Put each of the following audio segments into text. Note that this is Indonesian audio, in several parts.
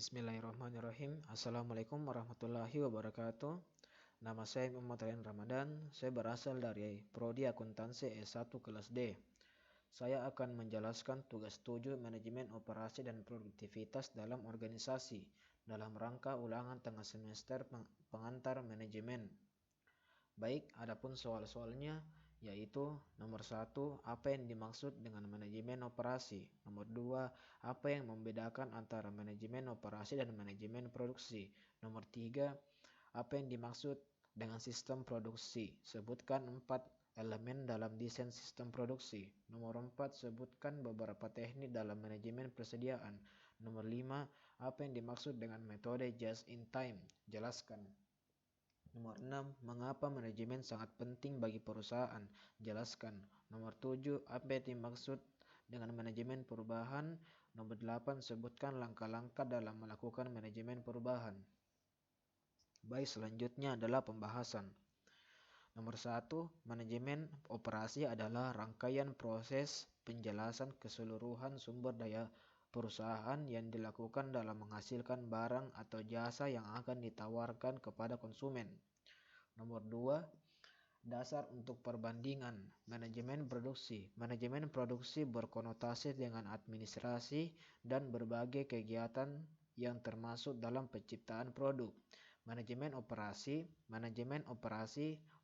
Bismillahirrahmanirrahim. Assalamualaikum warahmatullahi wabarakatuh. Nama saya Muhammad Ryan Ramadan. Saya berasal dari Prodi Akuntansi S1 kelas D. Saya akan menjelaskan tugas 7 manajemen operasi dan produktivitas dalam organisasi dalam rangka ulangan tengah semester pengantar manajemen. Baik, adapun soal-soalnya yaitu nomor 1, apa yang dimaksud dengan manajemen operasi? Nomor 2, apa yang membedakan antara manajemen operasi dan manajemen produksi? Nomor 3, apa yang dimaksud dengan sistem produksi? Sebutkan 4 elemen dalam desain sistem produksi. Nomor 4, sebutkan beberapa teknik dalam manajemen persediaan. Nomor 5, apa yang dimaksud dengan metode just in time? Jelaskan. Nomor 6, mengapa manajemen sangat penting bagi perusahaan? Jelaskan. Nomor 7, apa yang dimaksud dengan manajemen perubahan? Nomor 8, sebutkan langkah-langkah dalam melakukan manajemen perubahan. Baik, selanjutnya adalah pembahasan. Nomor 1, manajemen operasi adalah rangkaian proses penjelasan keseluruhan sumber daya perusahaan yang dilakukan dalam menghasilkan barang atau jasa yang akan ditawarkan kepada konsumen. Nomor 2, dasar untuk perbandingan manajemen produksi. Manajemen produksi berkonotasi dengan administrasi dan berbagai kegiatan yang termasuk dalam penciptaan produk. Manajemen operasi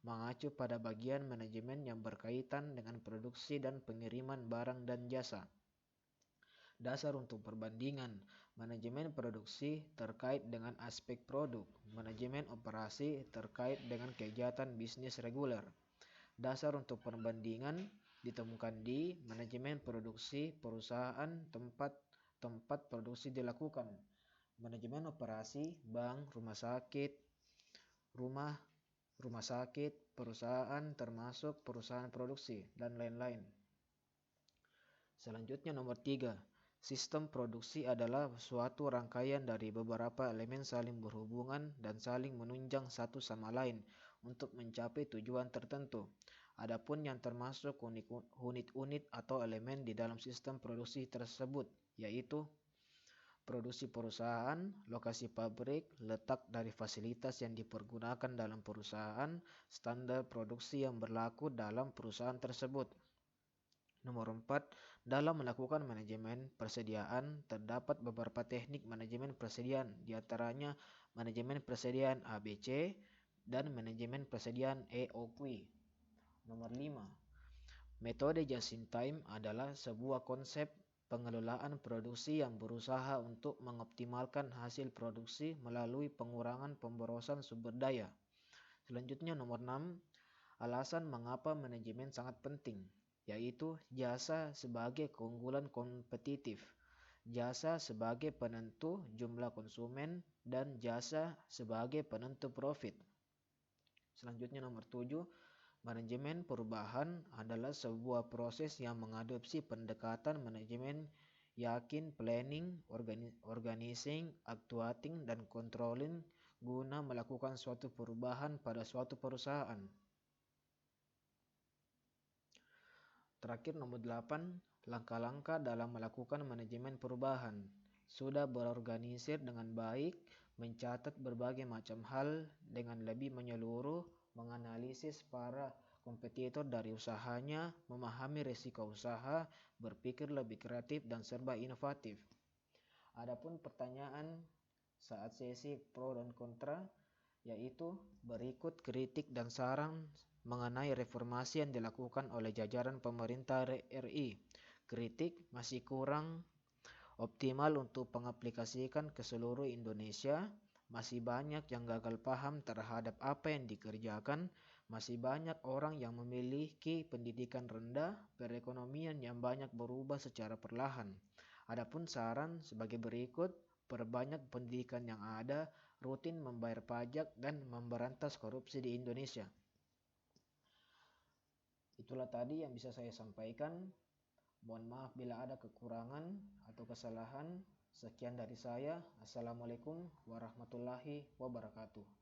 mengacu pada bagian manajemen yang berkaitan dengan produksi dan pengiriman barang dan jasa. Dasar untuk perbandingan manajemen produksi terkait dengan aspek produk, manajemen operasi terkait dengan kegiatan bisnis reguler. Dasar untuk perbandingan ditemukan di manajemen produksi perusahaan tempat produksi dilakukan, manajemen operasi bank, rumah sakit, perusahaan termasuk perusahaan produksi dan lain-lain. Selanjutnya nomor 3. Sistem produksi adalah suatu rangkaian dari beberapa elemen saling berhubungan dan saling menunjang satu sama lain untuk mencapai tujuan tertentu. Adapun yang termasuk unit-unit atau elemen di dalam sistem produksi tersebut yaitu produksi perusahaan, lokasi pabrik, letak dari fasilitas yang dipergunakan dalam perusahaan, standar produksi yang berlaku dalam perusahaan tersebut. Nomor 4, dalam melakukan manajemen persediaan terdapat beberapa teknik manajemen persediaan, diantaranya manajemen persediaan ABC dan manajemen persediaan EOQ. Nomor 5, metode just in time adalah sebuah konsep pengelolaan produksi yang berusaha untuk mengoptimalkan hasil produksi melalui pengurangan pemborosan sumber daya. Selanjutnya nomor 6, alasan mengapa manajemen sangat penting, yaitu jasa sebagai keunggulan kompetitif, jasa sebagai penentu jumlah konsumen, dan jasa sebagai penentu profit. Selanjutnya nomor 7, manajemen perubahan adalah sebuah proses yang mengadopsi pendekatan manajemen yakin, planning, organizing, actuating, dan controlling guna melakukan suatu perubahan pada suatu perusahaan. Terakhir nomor 8, langkah-langkah dalam melakukan manajemen perubahan. Sudah berorganisir dengan baik, mencatat berbagai macam hal dengan lebih menyeluruh, menganalisis para kompetitor dari usahanya, memahami risiko usaha, berpikir lebih kreatif dan serba inovatif. Adapun pertanyaan saat sesi pro dan kontra yaitu berikut kritik dan saran mengenai reformasi yang dilakukan oleh jajaran pemerintah RI. Kritik masih kurang optimal untuk pengaplikasikan ke seluruh Indonesia, masih banyak yang gagal paham terhadap apa yang dikerjakan, masih banyak orang yang memiliki pendidikan rendah, perekonomian yang banyak berubah secara perlahan. Adapun saran sebagai berikut, perbanyak pendidikan yang ada, rutin membayar pajak, dan memberantas korupsi di Indonesia. Itulah tadi yang bisa saya sampaikan. Mohon maaf bila ada kekurangan atau kesalahan. Sekian dari saya. Assalamualaikum warahmatullahi wabarakatuh.